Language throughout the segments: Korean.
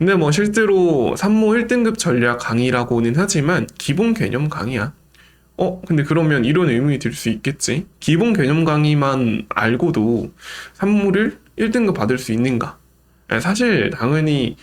근데 뭐 실제로 산모 1등급 전략 강의라고는 하지만 기본 개념 강의야. 근데 그러면 이런 의문이 들 수 있겠지. 기본 개념 강의만 알고도 산모를 1등급 받을 수 있는가? 사실 당연히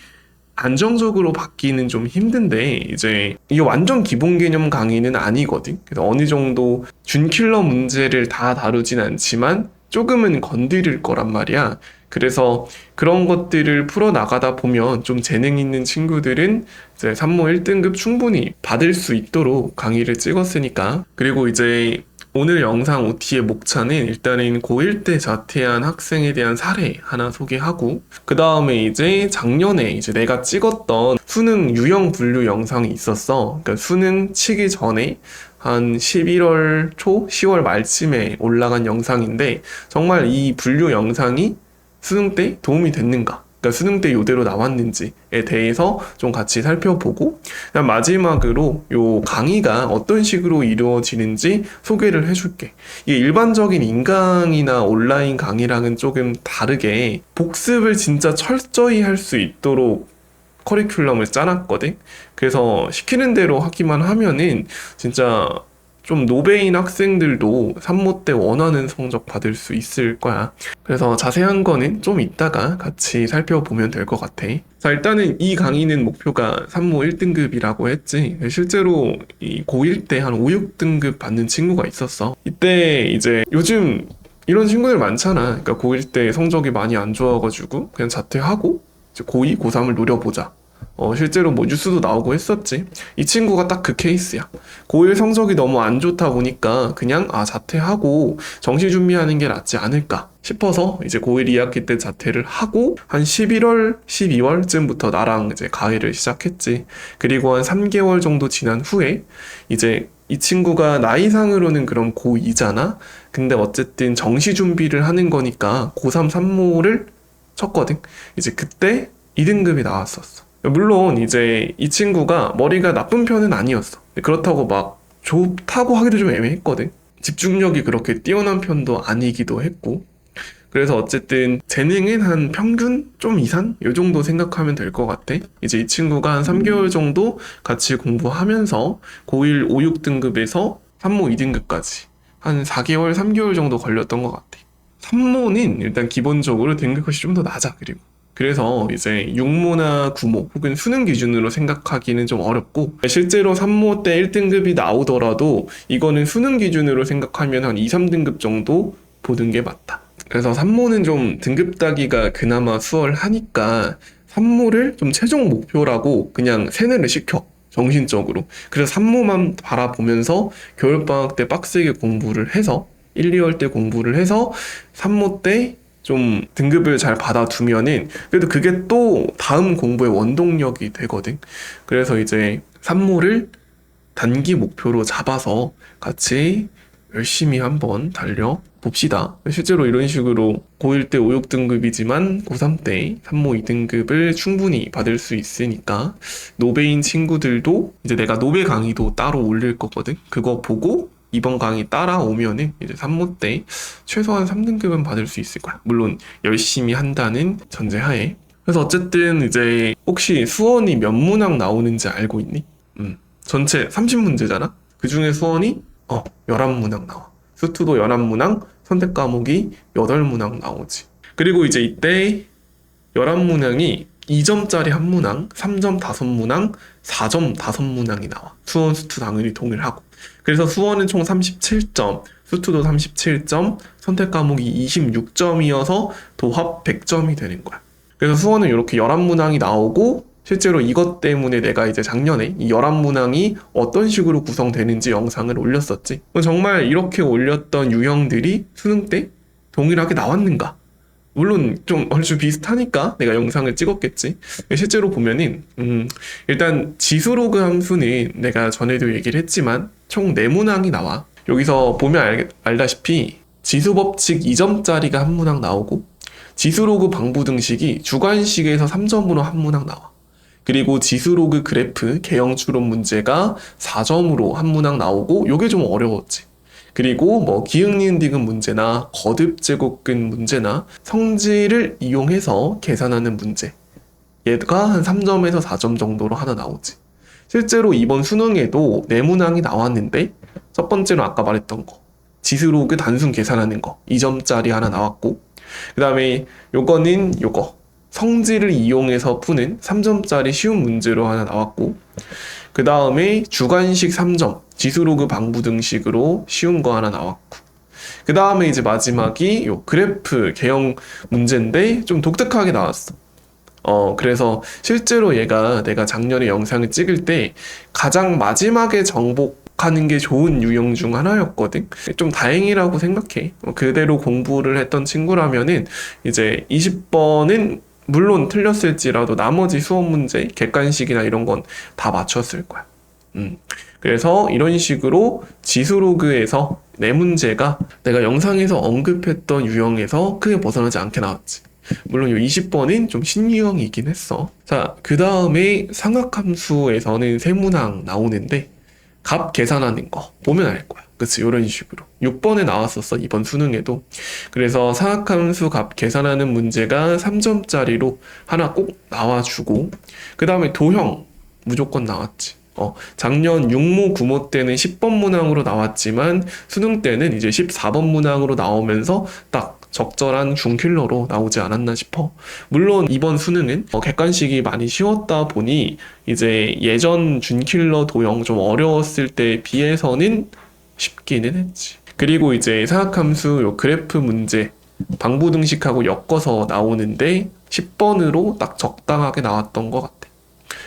안정적으로 받기는 좀 힘든데 이제 이게 완전 기본 개념 강의는 아니거든. 그래서 어느 정도 준킬러 문제를 다 다루진 않지만 조금은 건드릴 거란 말이야. 그래서 그런 것들을 풀어나가다 보면 좀 재능 있는 친구들은 이제 산모 1등급 충분히 받을 수 있도록 강의를 찍었으니까. 그리고 이제 오늘 영상 OT의 목차는 일단은 고1 때 자퇴한 학생에 대한 사례 하나 소개하고, 그 다음에 이제 작년에 이제 내가 찍었던 수능 유형 분류 영상이 있었어. 그러니까 수능 치기 전에 한 11월 초, 10월 말쯤에 올라간 영상인데, 정말 이 분류 영상이 수능 때 도움이 됐는가? 그러니까 수능 때 이대로 나왔는지에 대해서 좀 같이 살펴보고, 그다음 마지막으로 요 강의가 어떤 식으로 이루어지는지 소개를 해줄게. 이게 일반적인 인강이나 온라인 강의랑은 조금 다르게 복습을 진짜 철저히 할 수 있도록 커리큘럼을 짜놨거든. 그래서 시키는 대로 하기만 하면은 진짜 좀 노베인 학생들도 산모 때 원하는 성적 받을 수 있을 거야. 그래서 자세한 거는 좀 이따가 같이 살펴보면 될 것 같아. 자, 일단은 이 강의는 목표가 산모 1등급이라고 했지. 실제로 이 고1 때 한 5, 6등급 받는 친구가 있었어. 이때 이제 요즘 이런 친구들 많잖아. 그러니까 고1 때 성적이 많이 안 좋아가지고 그냥 자퇴하고 이제 고2, 고3을 노려보자. 실제로 뭐 뉴스도 나오고 했었지. 이 친구가 딱 그 케이스야. 고1 성적이 너무 안 좋다 보니까 그냥 자퇴하고 정시 준비하는 게 낫지 않을까 싶어서 이제 고1 2학기 때 자퇴를 하고 한 11월, 12월쯤부터 나랑 이제 가해를 시작했지. 그리고 한 3개월 정도 지난 후에 이제 이 친구가 나이상으로는 그럼 고2잖아. 근데 어쨌든 정시 준비를 하는 거니까 고3 산모를 쳤거든. 이제 그때 2등급이 나왔었어. 물론 이제 이 친구가 머리가 나쁜 편은 아니었어. 그렇다고 막 좋다고 하기도 좀 애매했거든. 집중력이 그렇게 뛰어난 편도 아니기도 했고. 그래서 어쨌든 재능은 한 평균 좀 이상? 요 정도 생각하면 될 것 같아. 이제 이 친구가 한 3개월 정도 같이 공부하면서 고1 5, 6등급에서 산모 2등급까지 한 4개월, 3개월 정도 걸렸던 것 같아. 산모는 일단 기본적으로 등급컷이 좀 더 낮아. 그래서 이제 육모나 구모 혹은 수능 기준으로 생각하기는 좀 어렵고, 실제로 산모 때 1등급이 나오더라도 이거는 수능 기준으로 생각하면 한 2, 3등급 정도 보는 게 맞다. 그래서 산모는 좀 등급 따기가 그나마 수월하니까 산모를 좀 최종 목표라고 그냥 세뇌를 시켜. 정신적으로. 그래서 산모만 바라보면서 겨울방학 때 빡세게 공부를 해서 1, 2월 때 공부를 해서 산모 때 좀 등급을 잘 받아두면은 그래도 그게 또 다음 공부의 원동력이 되거든. 그래서 이제 산모를 단기 목표로 잡아서 같이 열심히 한번 달려 봅시다. 실제로 이런 식으로 고1 때 5, 6등급이지만 고3 때 산모 2등급을 충분히 받을 수 있으니까 노베인 친구들도 이제 내가 노베 강의도 따로 올릴 거거든. 그거 보고 이번 강의 따라오면은 이제 산모 때 최소한 3등급은 받을 수 있을 거야. 물론 열심히 한다는 전제하에. 그래서 어쨌든 이제 혹시 수원이 몇 문항 나오는지 알고 있니? 전체 30문제잖아? 그 중에 수원이 11문항 나와. 수투도 11문항, 선택 과목이 8문항 나오지. 그리고 이제 이때 11문항이 2점짜리 한 문항, 3점 5문항, 4점 5문항이 나와. 수원, 수투 당연히 동일하고. 그래서 수원은 총 37점, 수투도 37점, 선택 과목이 26점이어서 도합 100점이 되는 거야. 그래서 수원은 이렇게 11문항이 나오고, 실제로 이것 때문에 내가 이제 작년에 이 11문항이 어떤 식으로 구성되는지 영상을 올렸었지. 정말 이렇게 올렸던 유형들이 수능 때 동일하게 나왔는가? 물론 좀 얼추 비슷하니까 내가 영상을 찍었겠지. 실제로 보면은 일단 지수로그 함수는 내가 전에도 얘기를 했지만 총 4문항이 나와. 여기서 보면 알다시피 지수법칙 2점짜리가 한 문항 나오고, 지수로그 방부등식이 주관식에서 3점으로 한 문항 나와. 그리고 지수로그 그래프 개형 추론 문제가 4점으로 한 문항 나오고, 요게 좀 어려웠지. 그리고 뭐 기흥 니은 디귿 문제나 거듭 제곱근 문제나 성질을 이용해서 계산하는 문제, 얘가 한 3점에서 4점 정도로 하나 나오지. 실제로 이번 수능에도 네문항이 나왔는데 첫 번째로 아까 말했던 거 지수로그 단순 계산하는 거 2점짜리 하나 나왔고, 그 다음에 요거는 요거 성질을 이용해서 푸는 3점짜리 쉬운 문제로 하나 나왔고, 그 다음에 주관식 3점 지수로그 방부 등식으로 쉬운 거 하나 나왔고, 그 다음에 이제 마지막이 요 그래프 개형 문제인데 좀 독특하게 나왔어. 그래서 실제로 얘가 내가 작년에 영상을 찍을 때 가장 마지막에 정복하는 게 좋은 유형 중 하나였거든. 좀 다행이라고 생각해. 그대로 공부를 했던 친구라면은 이제 20번은 물론 틀렸을지라도 나머지 수업 문제, 객관식이나 이런 건 다 맞췄을 거야. 그래서 이런 식으로 지수로그에서 내 문제가 내가 영상에서 언급했던 유형에서 크게 벗어나지 않게 나왔지. 물론 이 20번은 좀 신유형이긴 했어. 자, 그 다음에 상학함수에서는 세문항 나오는데 값 계산하는 거 보면 알 거야. 그치? 이런 식으로 6번에 나왔었어, 이번 수능에도. 그래서 상학함수 값 계산하는 문제가 3점짜리로 하나 꼭 나와주고, 그 다음에 도형 무조건 나왔지. 작년 6모 9모 때는 10번 문항으로 나왔지만 수능 때는 이제 14번 문항으로 나오면서 딱 적절한 중킬러로 나오지 않았나 싶어. 물론 이번 수능은 객관식이 많이 쉬웠다 보니 이제 예전 준킬러 도형 좀 어려웠을 때에 비해서는 쉽기는 했지. 그리고 이제 사각함수 요 그래프 문제 방부 등식하고 엮어서 나오는데 10번으로 딱 적당하게 나왔던 것 같아.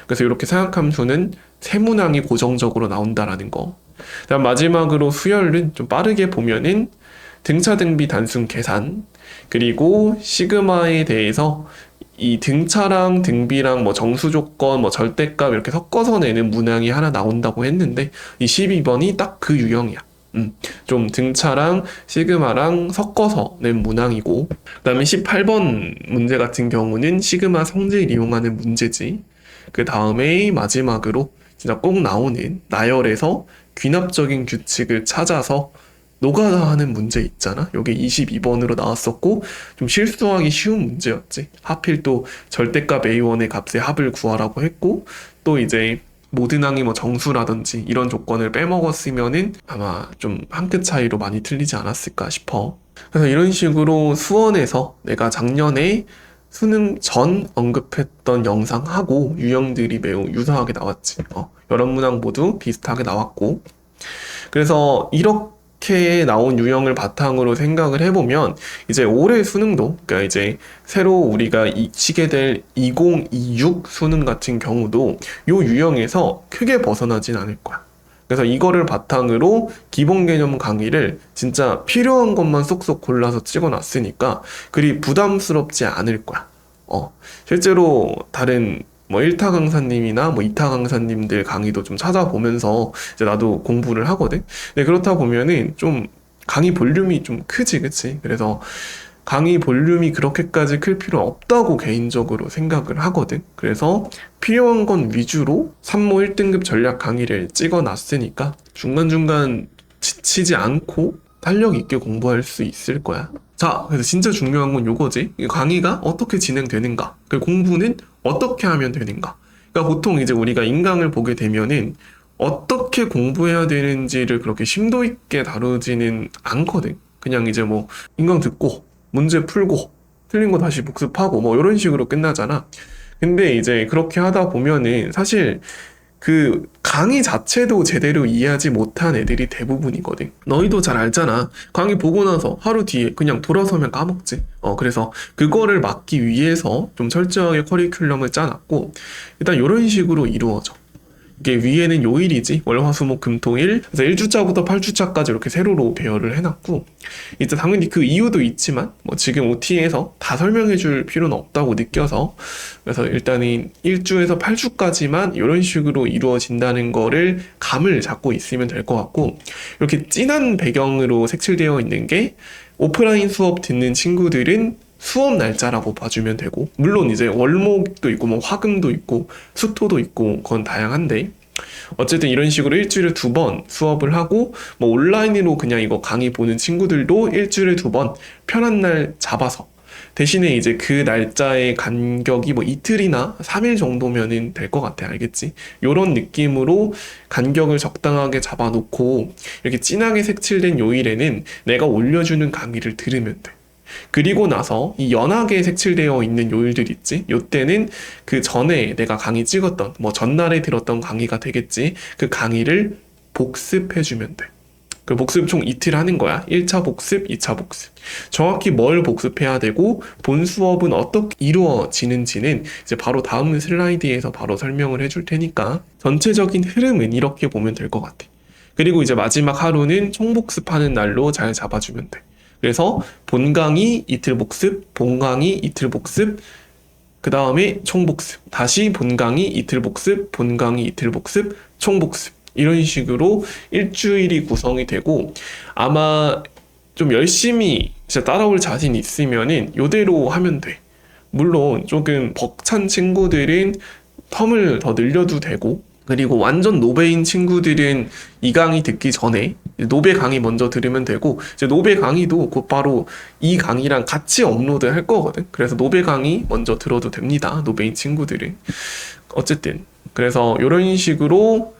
그래서 이렇게 사각함수는 세문항이 고정적으로 나온다라는 거. 그다음 마지막으로 수열은 좀 빠르게 보면은 등차 등비 단순 계산, 그리고 시그마에 대해서 이 등차랑 등비랑 뭐 정수 조건, 뭐 절대값 이렇게 섞어서 내는 문항이 하나 나온다고 했는데 이 12번이 딱 그 유형이야. 좀 등차랑 시그마랑 섞어서 낸 문항이고, 그 다음에 18번 문제 같은 경우는 시그마 성질 이용하는 문제지. 그 다음에 마지막으로 진짜 꼭 나오는 나열에서 귀납적인 규칙을 찾아서 노가다 하는 문제 있잖아. 여기 22번으로 나왔었고 좀 실수하기 쉬운 문제였지. 하필 또 절대값 A1의 값의 합을 구하라고 했고, 또 이제 모든 항이 뭐 정수라든지 이런 조건을 빼먹었으면은 아마 좀 한 끗 차이로 많이 틀리지 않았을까 싶어. 그래서 이런 식으로 수원에서 내가 작년에 수능 전 언급했던 영상하고 유형들이 매우 유사하게 나왔지. 여러 문항 모두 비슷하게 나왔고, 그래서 이렇게 나온 유형을 바탕으로 생각을 해보면 이제 올해 수능도, 그러니까 이제 새로 우리가 치게 될 2026 수능 같은 경우도 요 유형에서 크게 벗어나진 않을 거야. 그래서 이거를 바탕으로 기본 개념 강의를 진짜 필요한 것만 쏙쏙 골라서 찍어놨으니까 그리 부담스럽지 않을 거야. 실제로 다른 뭐 1타 강사님이나 뭐 2타 강사님들 강의도 좀 찾아보면서 이제 나도 공부를 하거든. 근데 그렇다 보면은 좀 강의 볼륨이 좀 크지, 그치? 그래서 강의 볼륨이 그렇게까지 클 필요는 없다고 개인적으로 생각을 하거든. 그래서 필요한 건 위주로 3모 1등급 전략 강의를 찍어놨으니까 중간중간 지치지 않고 탄력 있게 공부할 수 있을 거야. 자, 그래서 진짜 중요한 건 요거지. 강의가 어떻게 진행되는가, 그리고 공부는 어떻게 하면 되는가. 그러니까 보통 이제 우리가 인강을 보게 되면은 어떻게 공부해야 되는지를 그렇게 심도 있게 다루지는 않거든. 그냥 이제 뭐 인강 듣고 문제 풀고 틀린 거 다시 복습하고 뭐 이런 식으로 끝나잖아. 근데 이제 그렇게 하다 보면은 사실 그 강의 자체도 제대로 이해하지 못한 애들이 대부분이거든. 너희도 잘 알잖아. 강의 보고 나서 하루 뒤에 그냥 돌아서면 까먹지. 그래서 그거를 막기 위해서 좀 철저하게 커리큘럼을 짜놨고, 일단 이런 식으로 이루어져. 이게 위에는 요일이지, 월화수목금토일. 그래서 1주차부터 8주차까지 이렇게 세로로 배열을 해놨고, 이제 당연히 그 이유도 있지만 뭐 지금 OT에서 다 설명해줄 필요는 없다고 느껴서, 그래서 일단은 1주에서 8주까지만 이런 식으로 이루어진다는 거를 감을 잡고 있으면 될 것 같고, 이렇게 진한 배경으로 색칠되어 있는 게 오프라인 수업 듣는 친구들은 수업 날짜라고 봐주면 되고, 물론 이제 월목도 있고 뭐 화금도 있고 수토도 있고 그건 다양한데, 어쨌든 이런 식으로 일주일에 2번 수업을 하고, 뭐 온라인으로 그냥 이거 강의 보는 친구들도 일주일에 2번 편한 날 잡아서 대신에 이제 그 날짜의 간격이 뭐 이틀이나 3일 정도면은 될 것 같아. 알겠지? 요런 느낌으로 간격을 적당하게 잡아놓고 이렇게 진하게 색칠된 요일에는 내가 올려주는 강의를 들으면 돼. 그리고 나서 이 연하게 색칠되어 있는 요일들 있지? 요때는 그 전에 내가 강의 찍었던, 뭐 전날에 들었던 강의가 되겠지? 그 강의를 복습해주면 돼. 그 복습 총 이틀 하는 거야. 1차 복습, 2차 복습. 정확히 뭘 복습해야 되고 본 수업은 어떻게 이루어지는지는 이제 바로 다음 슬라이드에서 바로 설명을 해줄 테니까 전체적인 흐름은 이렇게 보면 될 것 같아. 그리고 이제 마지막 하루는 총복습하는 날로 잘 잡아주면 돼. 그래서 본 강의 이틀 복습, 본 강의 이틀 복습, 그 다음에 총복습, 다시 본 강의 이틀 복습, 본 강의 이틀 복습, 총복습. 이런 식으로 일주일이 구성이 되고 아마 좀 열심히 진짜 따라올 자신 있으면은 요대로 하면 돼. 물론 조금 벅찬 친구들은 텀을 더 늘려도 되고 그리고 완전 노베인 친구들은 이 강의 듣기 전에 노베 강의 먼저 들으면 되고 이제 노베 강의도 곧바로 이 강의랑 같이 업로드 할 거거든. 그래서 노베 강의 먼저 들어도 됩니다. 노베인 친구들은. 어쨌든 그래서 이런 식으로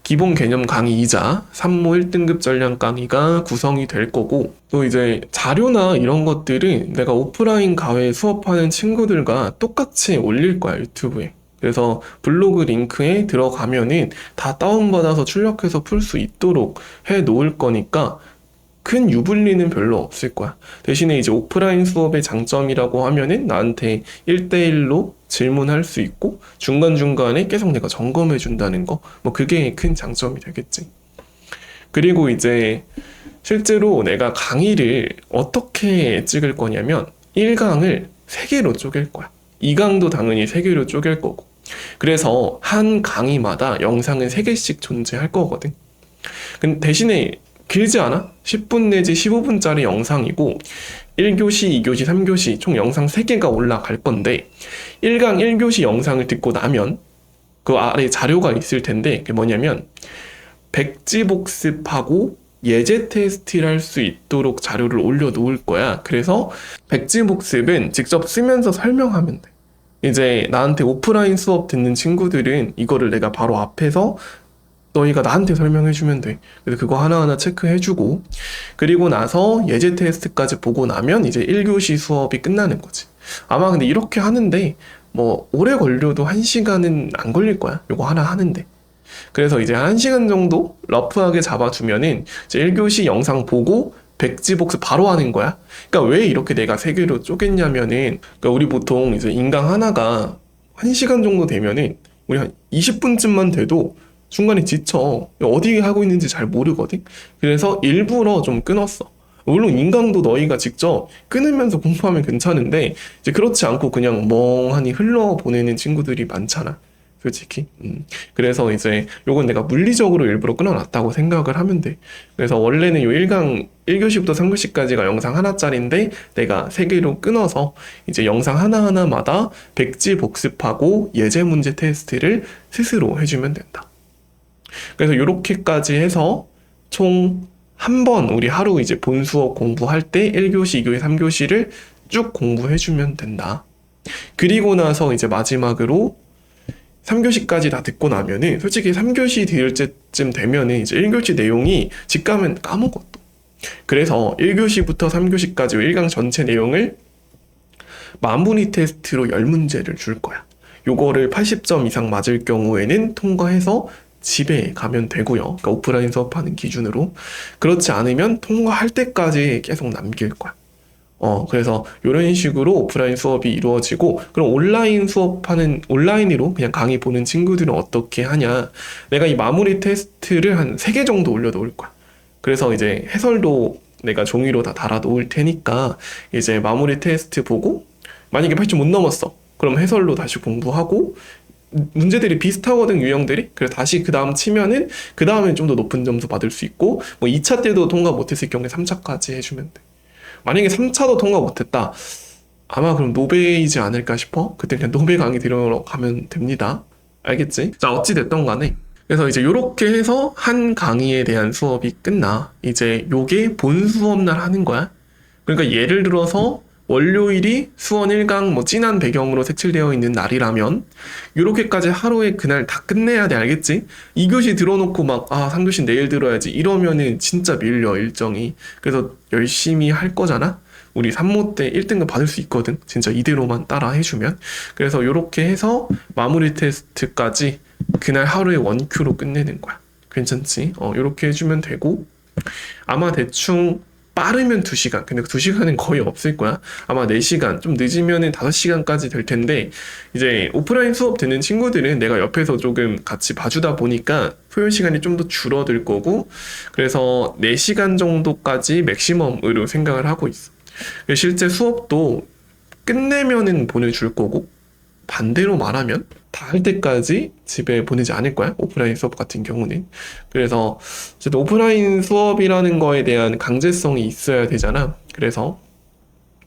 기본 개념 강의이자 산모 1등급 전량 강의가 구성이 될 거고 또 이제 자료나 이런 것들은 내가 오프라인 과외 수업하는 친구들과 똑같이 올릴 거야 유튜브에. 그래서 블로그 링크에 들어가면은 다 다운받아서 출력해서 풀 수 있도록 해 놓을 거니까 큰 유불리는 별로 없을 거야. 대신에 이제 오프라인 수업의 장점이라고 하면은 나한테 1대1로 질문할 수 있고 중간중간에 계속 내가 점검해 준다는 거. 뭐 그게 큰 장점이 되겠지. 그리고 이제 실제로 내가 강의를 어떻게 찍을 거냐면 1강을 3개로 쪼갤 거야. 2강도 당연히 3개로 쪼갤 거고. 그래서 한 강의마다 영상은 3개씩 존재할 거거든. 근데 대신에 길지 않아? 10분 내지 15분짜리 영상이고 1교시, 2교시, 3교시 총 영상 3개가 올라갈 건데 1강 1교시 영상을 듣고 나면 그 아래 자료가 있을 텐데 그게 뭐냐면 백지 복습하고 예제 테스트를 할 수 있도록 자료를 올려놓을 거야. 그래서 백지 복습은 직접 쓰면서 설명하면 돼. 이제 나한테 오프라인 수업 듣는 친구들은 이거를 내가 바로 앞에서 너희가 나한테 설명해주면 돼. 그래서 그거 하나하나 체크해주고 그리고 나서 예제 테스트까지 보고 나면 이제 1교시 수업이 끝나는 거지. 아마 근데 이렇게 하는데 뭐 오래 걸려도 1시간은 안 걸릴 거야. 요거 하나 하는데. 그래서 이제 1시간 정도 러프하게 잡아주면은 이제 1교시 영상 보고 백지 복습 바로 하는 거야. 그러니까 왜 이렇게 내가 3개로 쪼갰냐면은 그러니까 우리 보통 이제 인강 하나가 1시간 정도 되면은 우리 한 20분쯤만 돼도 중간에 지쳐. 어디 하고 있는지 잘 모르거든. 그래서 일부러 좀 끊었어. 물론 인강도 너희가 직접 끊으면서 공부하면 괜찮은데 이제 그렇지 않고 그냥 멍하니 흘러보내는 친구들이 많잖아. 솔직히. 그래서 이제 요건 내가 물리적으로 일부러 끊어놨다고 생각을 하면 돼. 그래서 원래는 요 1강 1교시부터 3교시까지가 영상 하나짜리인데 내가 3개로 끊어서 이제 영상 하나하나마다 백지 복습하고 예제 문제 테스트를 스스로 해주면 된다. 그래서 이렇게까지 해서 총 한 번 우리 하루 이제 본 수업 공부할 때 1교시, 2교시, 3교시를 쭉 공부해주면 된다. 그리고 나서 이제 마지막으로 3교시까지 다 듣고 나면은 솔직히 3교시 들을 때쯤 되면은 이제 1교시 내용이 직감은 까먹어 또. 그래서 1교시부터 3교시까지 1강 전체 내용을 마무리 테스트로 10문제를 줄 거야. 요거를 80점 이상 맞을 경우에는 통과해서 집에 가면 되고요. 그러니까 오프라인 수업하는 기준으로. 그렇지 않으면 통과할 때까지 계속 남길 거야. 그래서 이런 식으로 오프라인 수업이 이루어지고 그럼 온라인으로 그냥 강의 보는 친구들은 어떻게 하냐. 내가 이 마무리 테스트를 한 3개 정도 올려놓을 거야. 그래서 이제 해설도 내가 종이로 다 달아 놓을 테니까 이제 마무리 테스트 보고 만약에 80못 넘었어. 그럼 해설로 다시 공부하고 문제들이 비슷하거든 유형들이. 그래서 다시 그 다음 치면은 그 다음에 좀 더 높은 점수 받을 수 있고 뭐 2차 때도 통과 못했을 경우에 3차까지 해주면 돼. 만약에 3차도 통과 못했다. 아마 그럼 노베이지 않을까 싶어. 그때 그냥 노베 강의 들으러 가면 됩니다. 알겠지? 자 어찌 됐던 간에 그래서 이제 요렇게 해서 한 강의에 대한 수업이 끝나. 이제 요게 본 수업날 하는 거야. 그러니까 예를 들어서 월요일이 수원 1강 뭐 진한 배경으로 색칠되어 있는 날이라면 이렇게까지 하루에 그날 다 끝내야 돼, 알겠지? 2교시 들어놓고 막 3교시 내일 들어야지 이러면은 진짜 밀려 일정이. 그래서 열심히 할 거잖아? 우리 산모 때 1등급 받을 수 있거든, 진짜 이대로만 따라 해주면. 그래서 이렇게 해서 마무리 테스트까지 그날 하루에 원큐로 끝내는 거야. 괜찮지? 이렇게 해주면 되고, 아마 대충 빠르면 2시간. 근데 2시간은 거의 없을 거야. 아마 4시간, 좀 늦으면은 5시간까지 될 텐데, 이제 오프라인 수업 듣는 친구들은 내가 옆에서 조금 같이 봐주다 보니까 소요 시간이 좀 더 줄어들 거고, 그래서 4시간 정도까지 맥시멈으로 생각을 하고 있어. 실제 수업도 끝내면은 보내줄 거고, 반대로 말하면 다 할 때까지 집에 보내지 않을 거야, 오프라인 수업 같은 경우는. 그래서 어쨌든 오프라인 수업이라는 거에 대한 강제성이 있어야 되잖아. 그래서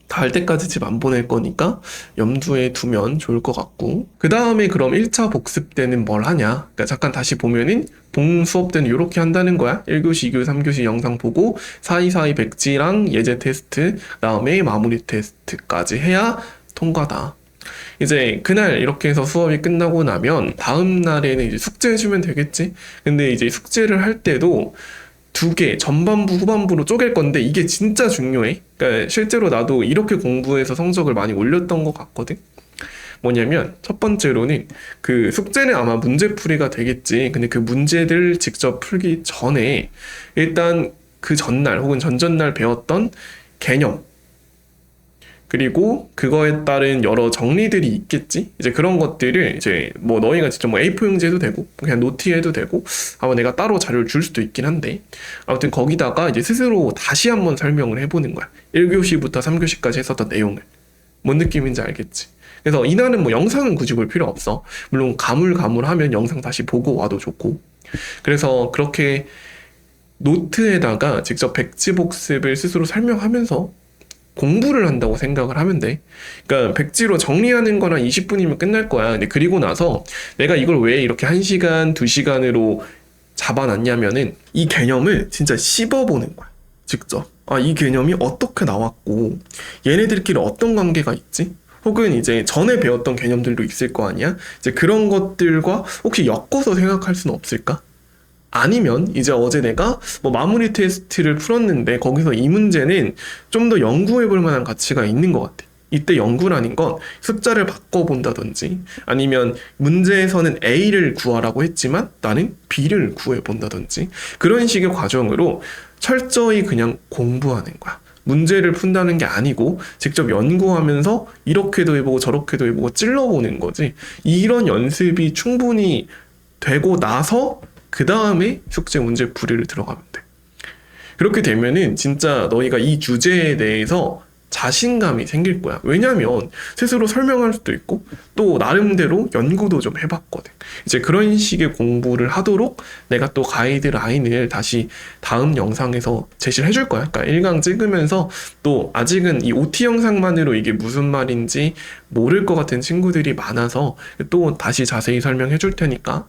다 할 때까지 집 안 보낼 거니까 염두에 두면 좋을 것 같고, 그 다음에 그럼 1차 복습 때는 뭘 하냐. 그러니까 잠깐 다시 보면은 본 수업 때는 이렇게 한다는 거야. 1교시, 2교시, 3교시 영상 보고 사이사이 백지랑 예제 테스트, 그다음에 마무리 테스트까지 해야 통과다. 이제 그날 이렇게 해서 수업이 끝나고 나면 다음 날에는 이제 숙제해주면 되겠지? 근데 이제 숙제를 할 때도 2개, 전반부, 후반부로 쪼갤 건데 이게 진짜 중요해. 그러니까 실제로 나도 이렇게 공부해서 성적을 많이 올렸던 것 같거든? 뭐냐면, 첫 번째로는 그 숙제는 아마 문제풀이가 되겠지. 근데 그 문제들 직접 풀기 전에 일단 그 전날 혹은 전전날 배웠던 개념, 그리고 그거에 따른 여러 정리들이 있겠지? 이제 그런 것들을 이제 뭐 너희가 직접 뭐 A4 용지 해도 되고 그냥 노트 해도 되고, 아마 내가 따로 자료를 줄 수도 있긴 한데, 아무튼 거기다가 이제 스스로 다시 한번 설명을 해보는 거야. 1교시부터 3교시까지 했었던 내용을. 뭔 느낌인지 알겠지? 그래서 이날은 뭐 영상은 굳이 볼 필요 없어. 물론 가물가물하면 영상 다시 보고 와도 좋고. 그래서 그렇게 노트에다가 직접 백지복습을 스스로 설명하면서 공부를 한다고 생각을 하면 돼. 그러니까 백지로 정리하는 거랑 20분이면 끝날 거야. 근데 그리고 나서 내가 이걸 왜 이렇게 1시간, 2시간으로 잡아놨냐면은 이 개념을 진짜 씹어보는 거야. 직접. 이 개념이 어떻게 나왔고 얘네들끼리 어떤 관계가 있지? 혹은 이제 전에 배웠던 개념들도 있을 거 아니야? 이제 그런 것들과 혹시 엮어서 생각할 수는 없을까? 아니면 이제 어제 내가 뭐 마무리 테스트를 풀었는데 거기서 이 문제는 좀 더 연구해 볼 만한 가치가 있는 것 같아. 이때 연구라는 건 숫자를 바꿔본다든지, 아니면 문제에서는 A를 구하라고 했지만 나는 B를 구해본다든지, 그런 식의 과정으로 철저히 그냥 공부하는 거야. 문제를 푼다는 게 아니고 직접 연구하면서 이렇게도 해보고 저렇게도 해보고 찔러보는 거지. 이런 연습이 충분히 되고 나서 그 다음에 숙제 문제 풀이를 들어가면 돼. 그렇게 되면은 진짜 너희가 이 주제에 대해서 자신감이 생길 거야. 왜냐면 스스로 설명할 수도 있고 또 나름대로 연구도 좀 해봤거든. 이제 그런 식의 공부를 하도록 내가 또 가이드라인을 다시 다음 영상에서 제시를 해줄 거야. 그러니까 1강 찍으면서 또 아직은 이 OT 영상만으로 이게 무슨 말인지 모를 것 같은 친구들이 많아서 또 다시 자세히 설명해 줄 테니까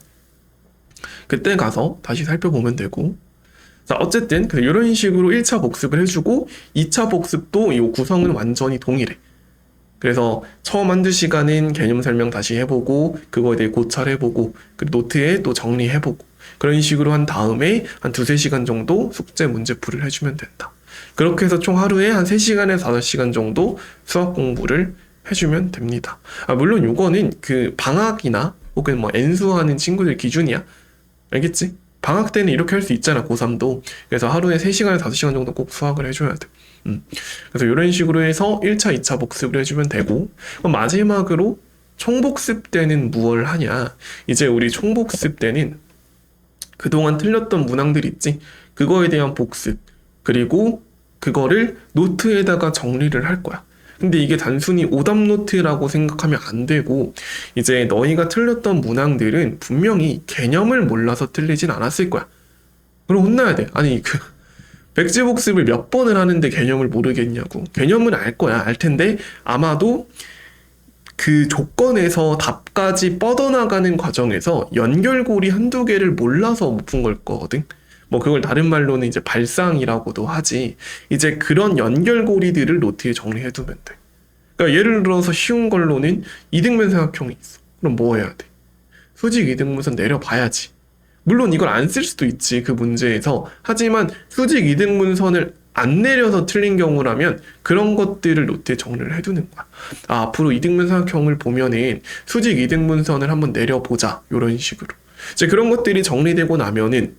그때 가서 다시 살펴보면 되고. 자, 어쨌든 이런 식으로 1차 복습을 해주고 2차 복습도 이 구성은 완전히 동일해. 그래서 처음 한두 시간은 개념 설명 다시 해보고 그거에 대해 고찰해보고 그리고 노트에 또 정리해보고, 그런 식으로 한 다음에 한 2-3시간 정도 숙제 문제풀이를 해주면 된다. 그렇게 해서 총 하루에 한 3시간에서 5시간 정도 수학 공부를 해주면 됩니다. 물론 요거는 그 방학이나 혹은 뭐 N수하는 친구들 기준이야. 알겠지? 방학 때는 이렇게 할 수 있잖아, 고3도. 그래서 하루에 3시간에서 5시간 정도 꼭 수학을 해줘야 돼. 그래서 이런 식으로 해서 1차, 2차 복습을 해주면 되고, 그럼 마지막으로 총복습 때는 무엇을 하냐? 이제 우리 총복습 때는 그동안 틀렸던 문항들 있지? 그거에 대한 복습, 그리고 그거를 노트에다가 정리를 할 거야. 근데 이게 단순히 오답 노트라고 생각하면 안 되고, 이제 너희가 틀렸던 문항들은 분명히 개념을 몰라서 틀리진 않았을 거야. 그럼 혼나야 돼. 아니 백지복습을 몇 번을 하는데 개념을 모르겠냐고. 개념은 알 거야. 알 텐데 아마도 그 조건에서 답까지 뻗어나가는 과정에서 연결고리 한두 개를 몰라서 못 푼 걸 거거든. 뭐 그걸 다른 말로는 이제 발상이라고도 하지. 이제 그런 연결고리들을 노트에 정리해두면 돼. 그러니까 예를 들어서 쉬운 걸로는 이등변 삼각형이 있어. 그럼 뭐 해야 돼? 수직 이등분선 내려봐야지. 물론 이걸 안 쓸 수도 있지, 그 문제에서. 하지만 수직 이등분선을 안 내려서 틀린 경우라면 그런 것들을 노트에 정리를 해두는 거야. 아, 앞으로 이등분 삼각형을 보면은 수직 이등분선을 한번 내려보자, 이런 식으로. 이제 그런 것들이 정리되고 나면은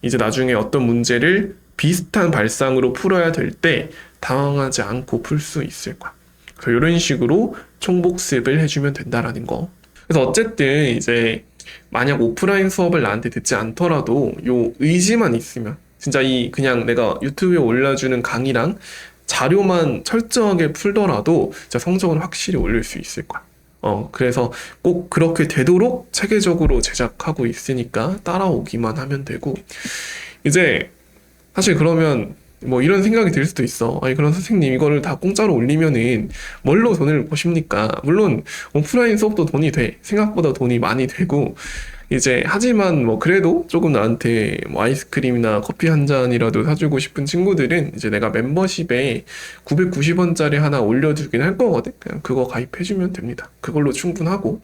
이제 나중에 어떤 문제를 비슷한 발상으로 풀어야 될 때 당황하지 않고 풀 수 있을 거야. 그래서 이런 식으로 총복습을 해주면 된다라는 거. 그래서 어쨌든 이제 만약 오프라인 수업을 나한테 듣지 않더라도 요 의지만 있으면, 진짜 이 그냥 내가 유튜브에 올려주는 강의랑 자료만 철저하게 풀더라도 진짜 성적은 확실히 올릴 수 있을 거야. 그래서 꼭 그렇게 되도록 체계적으로 제작하고 있으니까 따라오기만 하면 되고, 이제 사실 그러면 뭐 이런 생각이 들 수도 있어. 아니, 그럼 선생님 이거를 다 공짜로 올리면은 뭘로 돈을 버십니까? 물론 오프라인 수업도 돈이 돼. 생각보다 돈이 많이 되고, 이제 하지만 뭐 그래도 조금 나한테 뭐 아이스크림이나 커피 한 잔이라도 사주고 싶은 친구들은 이제 내가 멤버십에 990원짜리 하나 올려주긴 할 거거든. 그냥 그거 가입해주면 됩니다. 그걸로 충분하고,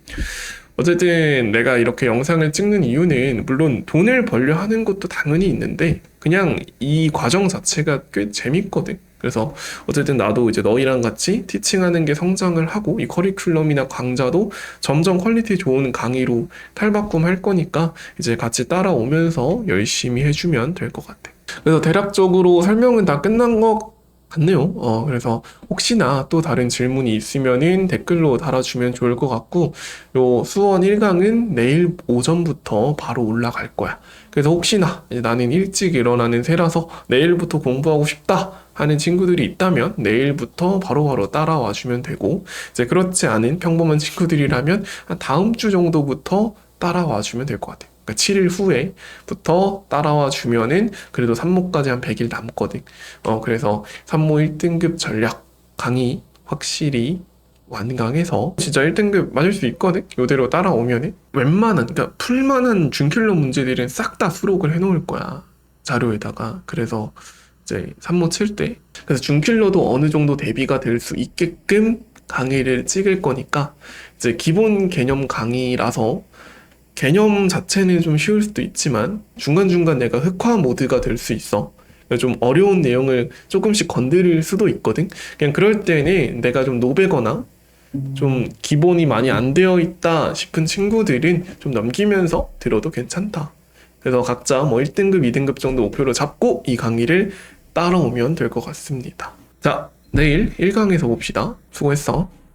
어쨌든 내가 이렇게 영상을 찍는 이유는 물론 돈을 벌려 하는 것도 당연히 있는데 그냥 이 과정 자체가 꽤 재밌거든. 그래서 어쨌든 나도 이제 너희랑 같이 티칭하는 게 성장을 하고 이 커리큘럼이나 강좌도 점점 퀄리티 좋은 강의로 탈바꿈할 거니까 이제 같이 따라오면서 열심히 해주면 될 것 같아. 그래서 대략적으로 설명은 다 끝난 것 같네요. 그래서 혹시나 또 다른 질문이 있으면은 댓글로 달아주면 좋을 것 같고, 요 수원 1강은 내일 오전부터 바로 올라갈 거야. 그래서 혹시나 이제 나는 일찍 일어나는 새라서 내일부터 공부하고 싶다 하는 친구들이 있다면 내일부터 바로바로 따라와 주면 되고, 이제 그렇지 않은 평범한 친구들이라면 한 다음 주 정도부터 따라와 주면 될 것 같아. 그러니까 7일 후에부터 따라와 주면은 그래도 산모까지 한 100일 남거든. 그래서 산모 1등급 전략 강의 확실히 완강해서 진짜 1등급 맞을 수 있거든. 이대로 따라오면은 웬만한, 그러니까 풀만한 준킬러 문제들은 싹 다 수록을 해놓을 거야, 자료에다가. 그래서 이제 산모 칠 때, 그래서 준킬러도 어느 정도 대비가 될 수 있게끔 강의를 찍을 거니까, 이제 기본 개념 강의라서 개념 자체는 좀 쉬울 수도 있지만 중간중간 내가 흑화 모드가 될 수 있어. 좀 어려운 내용을 조금씩 건드릴 수도 있거든. 그냥 그럴 때는 내가 좀 노배거나 좀 기본이 많이 안 되어 있다 싶은 친구들은 좀 넘기면서 들어도 괜찮다. 그래서 각자 뭐 1등급, 2등급 정도 목표로 잡고 이 강의를 따라오면 될 것 같습니다. 자, 내일 1강에서 봅시다. 수고했어.